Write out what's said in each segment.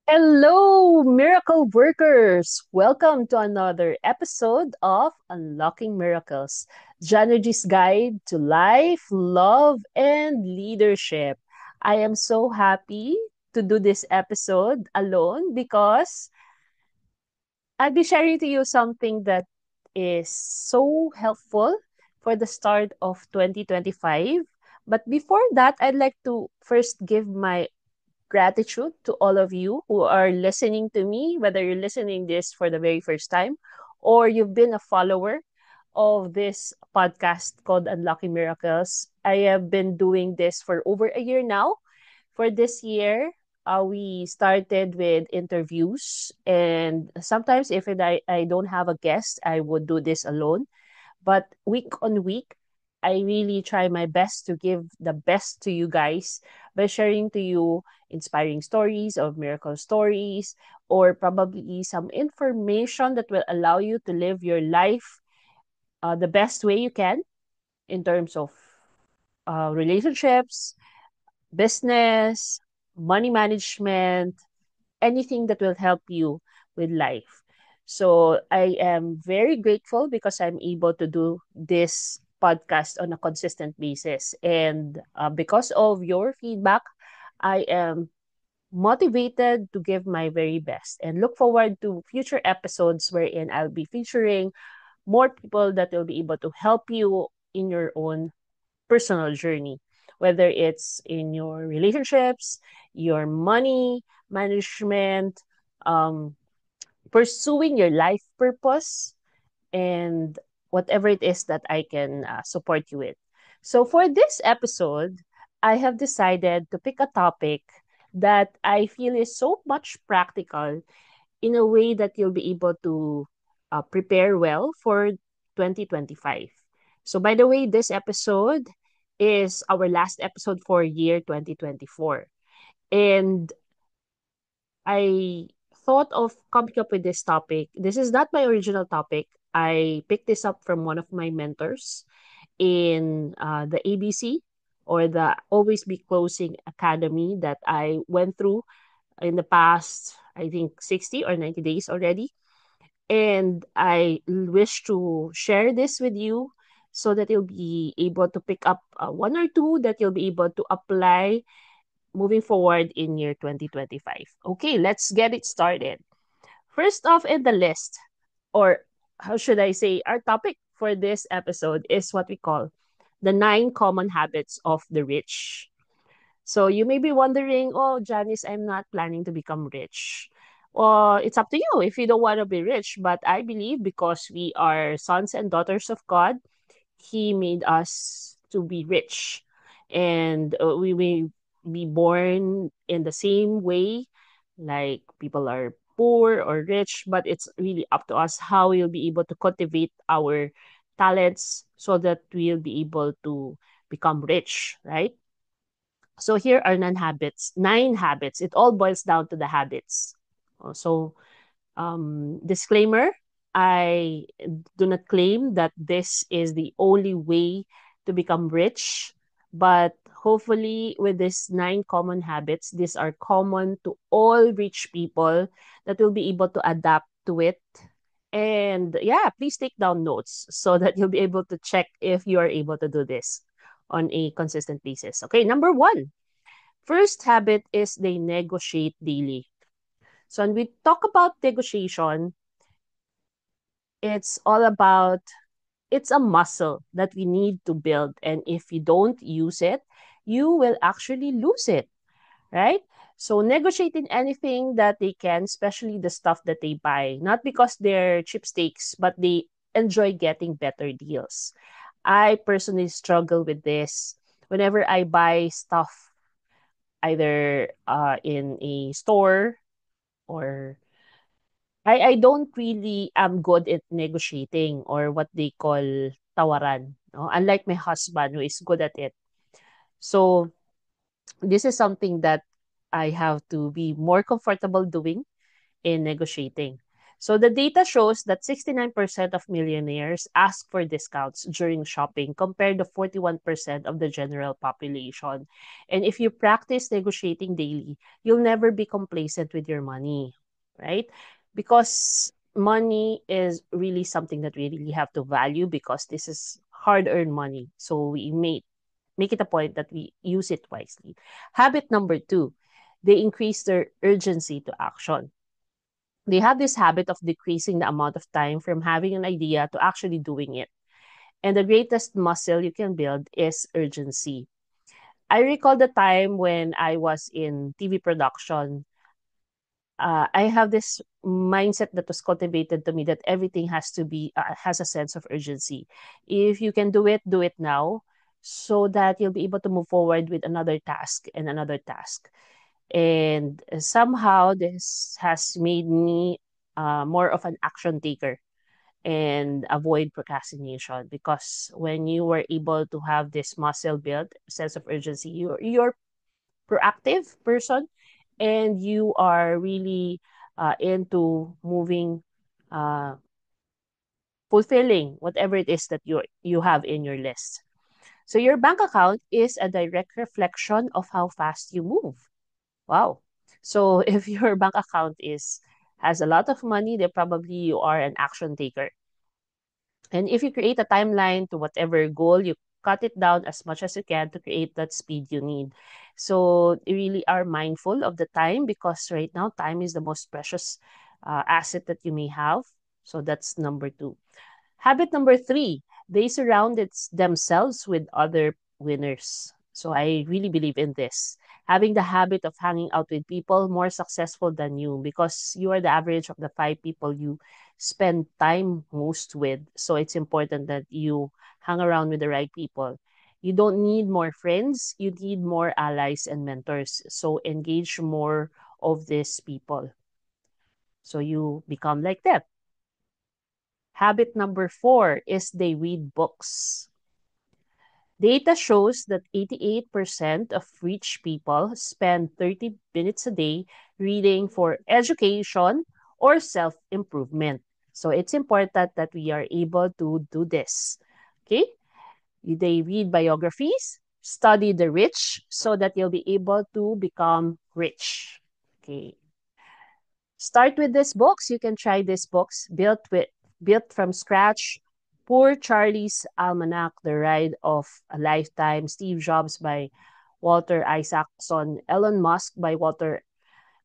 Hello, miracle workers! Welcome to another episode of Unlocking Miracles, Janergy's guide to life, love, and leadership. I am so happy to do this episode alone because I'll be sharing to you something that is so helpful for the start of 2025. But before that, I'd like to first give my gratitude to all of you who are listening to me, whether you're listening this for the very first time or you've been a follower of this podcast called Unlocking Miracles. I have been doing this for over a year now. For this year, we started with interviews, and sometimes if I don't have a guest, I would do this alone. But week on week, I really try my best to give the best to you guys by sharing to you inspiring stories of miracle stories or probably some information that will allow you to live your life the best way you can in terms of relationships, business, money management, anything that will help you with life. So I am very grateful because I'm able to do this podcast on a consistent basis. And because of your feedback, I am motivated to give my very best and look forward to future episodes wherein I'll be featuring more people that will be able to help you in your own personal journey, whether it's in your relationships, your money management, um, pursuing your life purpose, and whatever it is that I can support you with. So, for this episode, I have decided to pick a topic that I feel is so much practical in a way that you'll be able to prepare well for 2025. So, by the way, this episode is our last episode for year 2024. And I thought of coming up with this topic. This is not my original topic. I picked this up from one of my mentors in the ABC or the Always Be Closing Academy that I went through in the past, I think 60 or 90 days already. And I wish to share this with you so that you'll be able to pick up one or two that you'll be able to apply moving forward in year 2025. Okay, let's get it started. First off in the list, or how should I say, our topic for this episode is what we call the 9 common habits of the rich. So you may be wondering, oh, Janice, I'm not planning to become rich. Well, it's up to you if you don't want to be rich. But I believe because we are sons and daughters of God, He made us to be rich. And we may be born in the same way, like people are poor or rich, but it's really up to us how we'll be able to cultivate our talents so that we'll be able to become rich, right? So here are 9 habits. It all boils down to the habits. So, disclaimer, I do not claim that this is the only way to become rich, but hopefully with these 9 common habits, these are common to all rich people that will be able to adapt to it. And yeah, please take down notes so that you'll be able to check if you are able to do this on a consistent basis. Okay, number 1. First habit is they negotiate daily. So when we talk about negotiation, it's all about it's a muscle that we need to build. And if you don't use it, you will actually lose it, right? So negotiating anything that they can, especially the stuff that they buy, not because they're cheapskates, but they enjoy getting better deals. I personally struggle with this. Whenever I buy stuff either in a store or I don't really am good at negotiating or what they call tawaran. No? Unlike my husband who is good at it. So this is something that I have to be more comfortable doing in negotiating. So the data shows that 69% of millionaires ask for discounts during shopping compared to 41% of the general population. And if you practice negotiating daily, you'll never be complacent with your money, right? Because money is really something that we really have to value because this is hard-earned money. So we make it a point that we use it wisely. Habit number two, they increase their urgency to action. They have this habit of decreasing the amount of time from having an idea to actually doing it. And the greatest muscle you can build is urgency. I recall the time when I was in TV production. I have this mindset that was cultivated to me that everything has a sense of urgency. If you can do it now, so that you'll be able to move forward with another task and another task. And somehow this has made me more of an action taker and avoid procrastination because when you were able to have this muscle built sense of urgency, you're proactive person and you are really into moving, uh, fulfilling whatever it is that you have in your list. So your bank account is a direct reflection of how fast you move. Wow. So if your bank account is has a lot of money, then probably you are an action taker. And if you create a timeline to whatever goal, you cut it down as much as you can to create that speed you need. So you really are mindful of the time because right now time is the most precious asset that you may have. So that's number two. Habit number three, they surrounded themselves with other winners. So I really believe in this. Having the habit of hanging out with people more successful than you because you are the average of the five people you spend time most with. So it's important that you hang around with the right people. You don't need more friends, you need more allies and mentors. So engage more of these people. So you become like them. Habit number four is they read books. Data shows that 88% of rich people spend 30 minutes a day reading for education or self improvement. So it's important that we are able to do this. Okay? They read biographies, study the rich so that you'll be able to become rich. Okay. Start with these books. You can try these books built from scratch. Poor Charlie's Almanac, The Ride of a Lifetime, Steve Jobs by Walter Isaacson, Elon Musk by Walter,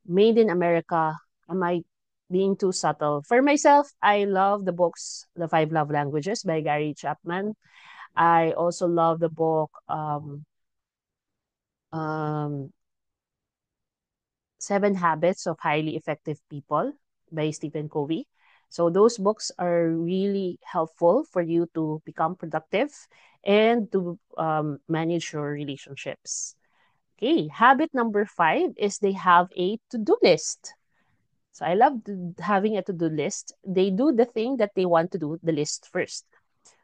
Made in America. Am I being too subtle? For myself, I love the books The Five Love Languages by Gary Chapman. I also love the book um, Seven Habits of Highly Effective People by Stephen Covey. So those books are really helpful for you to become productive and to manage your relationships. Okay, habit number five is they have a to-do list. So I love having a to-do list. They do the thing that they want to do, the list first.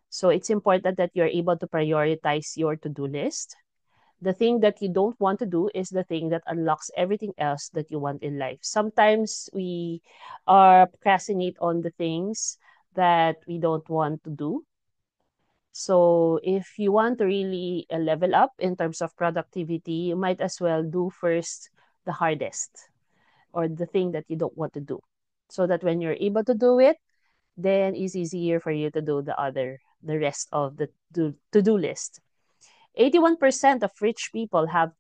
So it's important that you're able to prioritize your to-do list. The thing that you don't want to do is the thing that unlocks everything else that you want in life. Sometimes we procrastinate on the things that we don't want to do. So if you want to really level up in terms of productivity, you might as well do first the hardest or the thing that you don't want to do. So that when you're able to do it, then it's easier for you to do the rest of the to-do list. 81% of rich people have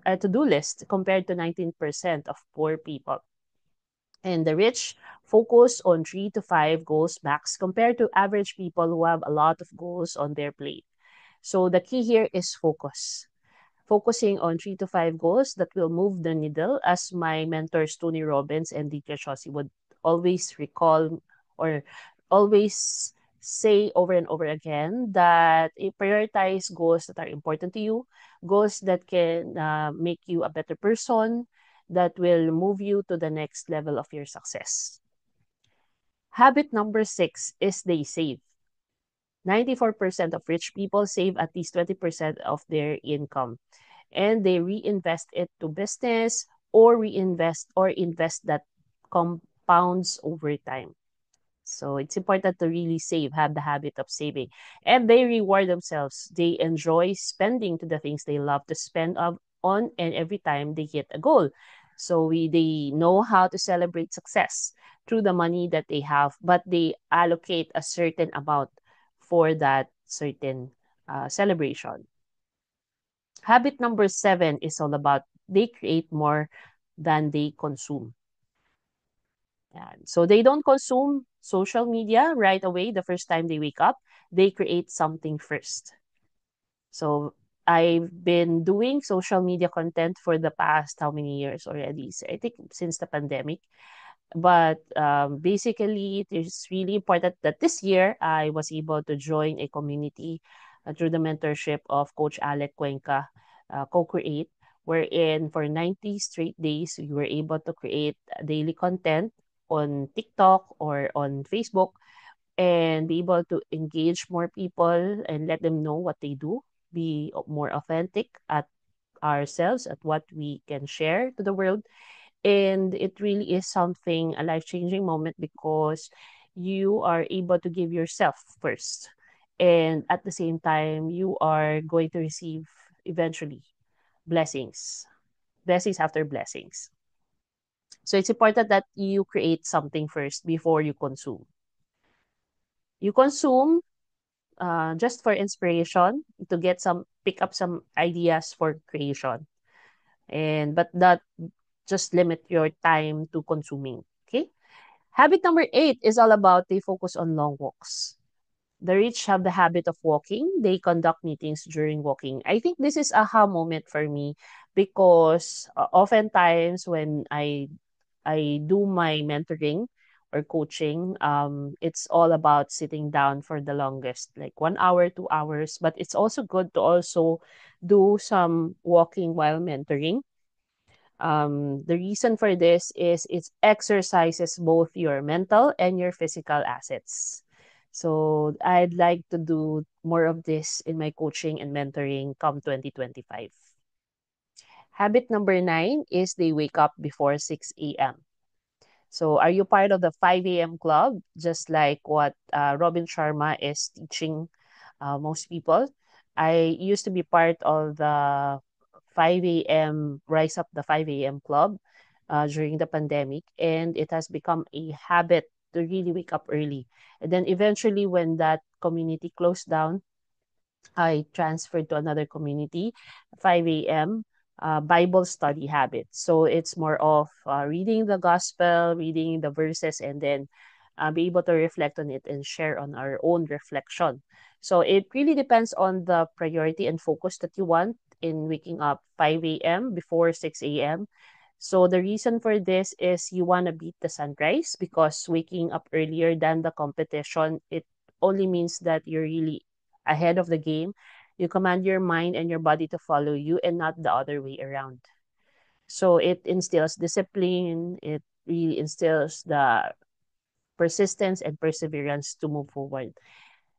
a to-do list compared to 19% of poor people. And the rich focus on 3 to 5 goals max compared to average people who have a lot of goals on their plate. So the key here is focus. Focusing on 3 to 5 goals that will move the needle, as my mentors Tony Robbins and Dietrich Chossi would always recall or always say over and over again that you prioritize goals that are important to you, goals that can make you a better person, that will move you to the next level of your success. Habit number six is they save. 94% of rich people save at least 20% of their income and they reinvest it to business or reinvest or invest that compounds over time. So it's important to really save, have the habit of saving. And they reward themselves. They enjoy spending to the things they love to spend on and every time they hit a goal. So they know how to celebrate success through the money that they have, but they allocate a certain amount for that certain celebration. Habit number 7 is all about they create more than they consume. Yan. So they don't consume social media right away the first time they wake up. They create something first. So I've been doing social media content for the past how many years already? So I think since the pandemic. But basically, it is really important that this year I was able to join a community through the mentorship of Coach Alec Cuenca, Co-Create, wherein for 90 straight days, we were able to create daily content on TikTok or on Facebook and be able to engage more people and let them know what they do, be more authentic at ourselves, at what we can share to the world. And it really is something, a life changing moment because you are able to give yourself first. And at the same time, you are going to receive eventually blessings, blessings after blessings. So it's important that you create something first before you consume. You consume just for inspiration to get some, pick up some ideas for creation. And but that just limit your time to consuming. Okay. Habit number 8 is all about they focus on long walks. The rich have the habit of walking. They conduct meetings during walking. I think this is a aha moment for me because oftentimes when I do my mentoring or coaching, it's all about sitting down for the longest, like 1 hour, 2 hours. But it's also good to also do some walking while mentoring. The reason for this is it exercises both your mental and your physical assets. So I'd like to do more of this in my coaching and mentoring come 2025. Habit number 9 is they wake up before 6 a.m. So are you part of the 5 a.m. club, just like what Robin Sharma is teaching most people? I used to be part of the 5 a.m. Rise Up the 5 a.m. club during the pandemic, and it has become a habit to really wake up early. And then eventually, when that community closed down, I transferred to another community, 5 a.m. Bible study habit. So it's more of reading the gospel, reading the verses, and then be able to reflect on it and share on our own reflection. So it really depends on the priority and focus that you want in waking up 5 a.m. before 6 a.m. So the reason for this is you want to beat the sunrise because waking up earlier than the competition, it only means that you're really ahead of the game. You command your mind and your body to follow you and not the other way around. So it instills discipline, it really instills the persistence and perseverance to move forward.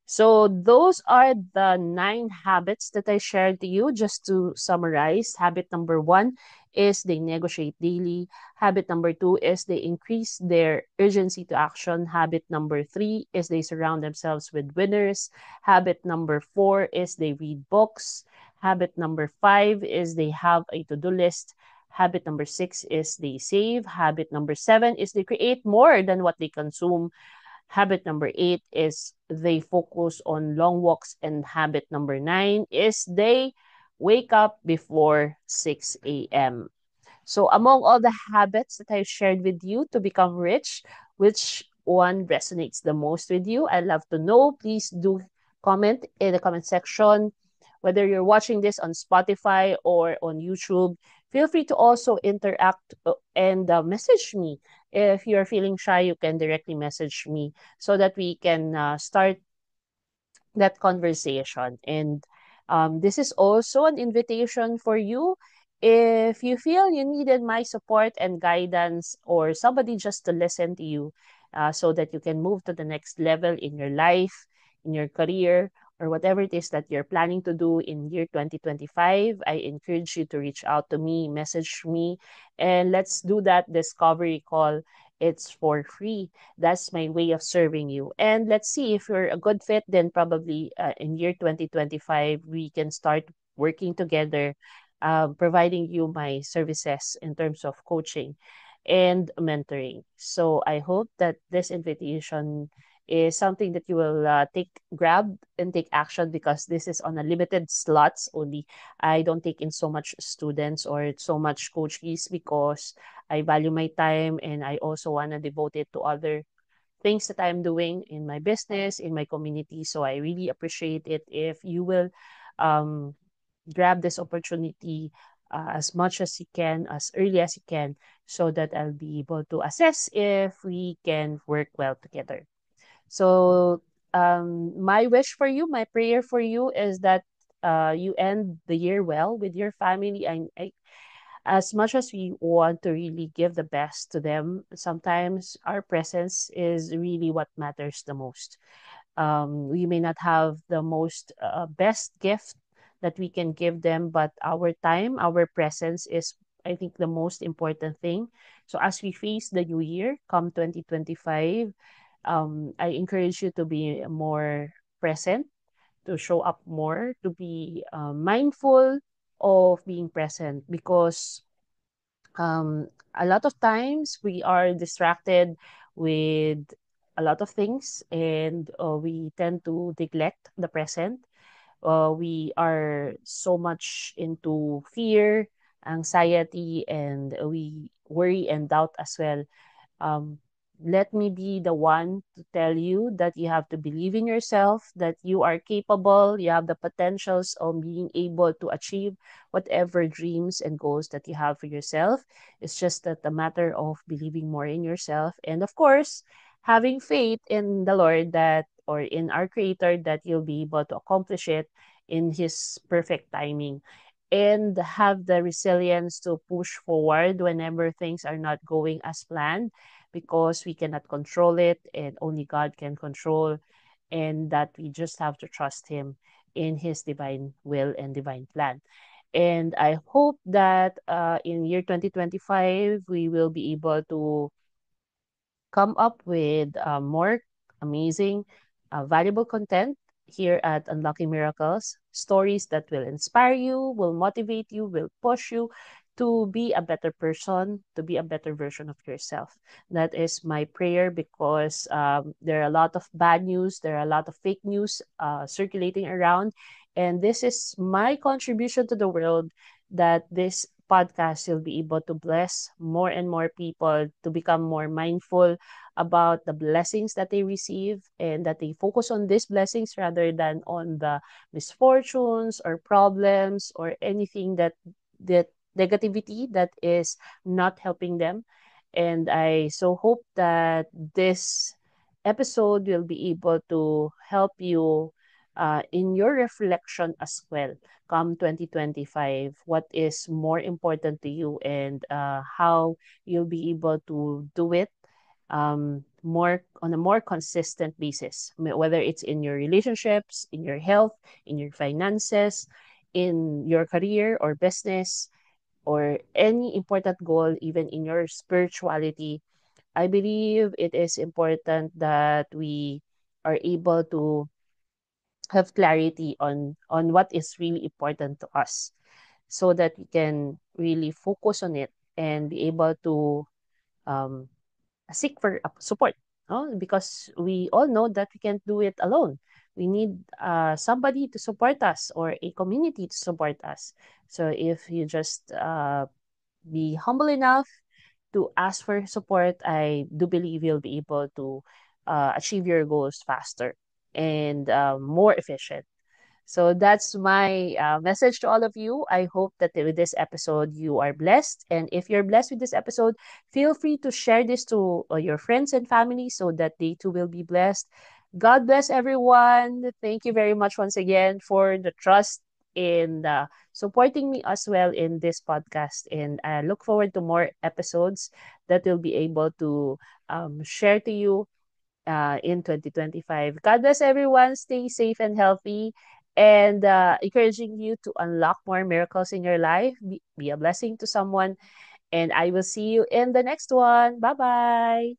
So those are the 9 habits that I shared to you. Just to summarize, habit number 1 is they negotiate daily. Habit number 2 is they increase their urgency to action. Habit number 3 is they surround themselves with winners. Habit number 4 is they read books. Habit number 5 is they have a to-do list. Habit number 6 is they save. Habit number 7 is they create more than what they consume. Habit number 8 is they focus on long walks. And habit number 9 is they wake up before 6 a.m. So among all the habits that I've shared with you to become rich, which one resonates the most with you? I'd love to know. Please do comment in the comment section. Whether you're watching this on Spotify or on YouTube, feel free to also interact and message me. If you're feeling shy, you can directly message me so that we can start that conversation. And this is also an invitation for you. If you feel you needed my support and guidance or somebody just to listen to you so that you can move to the next level in your life, in your career, or whatever it is that you're planning to do in year 2025, I encourage you to reach out to me, message me, and let's do that discovery call It's for free. That's my way of serving you. And let's see if you're a good fit, then probably in year 2025, we can start working together, providing you my services in terms of coaching and mentoring. So I hope that this invitation is something that you will grab and take action, because this is on a limited slots only. I don't take in so much students or so much coaches, because I value my time and I also want to devote it to other things that I'm doing in my business, in my community. So I really appreciate it if you will um, grab this opportunity as much as you can, as early as you can, so that I'll be able to assess if we can work well together. So, my wish for you, my prayer for you is that you end the year well with your family. As much as we want to really give the best to them, sometimes our presence is really what matters the most. We may not have the most best gift that we can give them, but our time, our presence is, I think, the most important thing. So as we face the new year, come 2025, I encourage you to be more present, to show up more, to be mindful of being present, because a lot of times we are distracted with a lot of things, and we tend to neglect the present. We are so much into fear, anxiety, and we worry and doubt as well. um, Let me be the one to tell you that you have to believe in yourself, that you are capable, you have the potentials of being able to achieve whatever dreams and goals that you have for yourself. It's just that a matter of believing more in yourself. And of course, having faith in the Lord, that, or in our Creator, that you'll be able to accomplish it in His perfect timing. And have the resilience to push forward whenever things are not going as planned, because we cannot control it and only God can control, and that we just have to trust Him in His divine will and divine plan. And I hope that in year 2025, we will be able to come up with more amazing, valuable content here at Unlocking Miracles. Stories that will inspire you, will motivate you, will push you to be a better person, to be a better version of yourself. That is my prayer, because there are a lot of bad news, there are a lot of fake news circulating around. And this is my contribution to the world, that this podcast will be able to bless more and more people to become more mindful about the blessings that they receive, and that they focus on these blessings rather than on the misfortunes or problems or anything that negativity that is not helping them. And I so hope that this episode will be able to help you in your reflection as well, come 2025, what is more important to you, and how you'll be able to do it more on a more consistent basis, whether it's in your relationships, in your health, in your finances, in your career or business, or any important goal, even in your spirituality. I believe it is important that we are able to have clarity on what is really important to us, so that we can really focus on it and be able to um, seek for support, no? Because we all know that we can't do it alone. We need somebody to support us, or a community to support us. So if you just be humble enough to ask for support, I do believe you'll be able to achieve your goals faster and more efficient. So that's my message to all of you. I hope that with this episode you are blessed. And if you're blessed with this episode, feel free to share this to your friends and family, so that they too will be blessed. God bless everyone. Thank you very much once again for the trust in supporting me as well in this podcast. And I look forward to more episodes that will be able to share to you in 2025. God bless everyone. Stay safe and healthy. And encouraging you to unlock more miracles in your life, be a blessing to someone, And I will see you in the next one. Bye bye.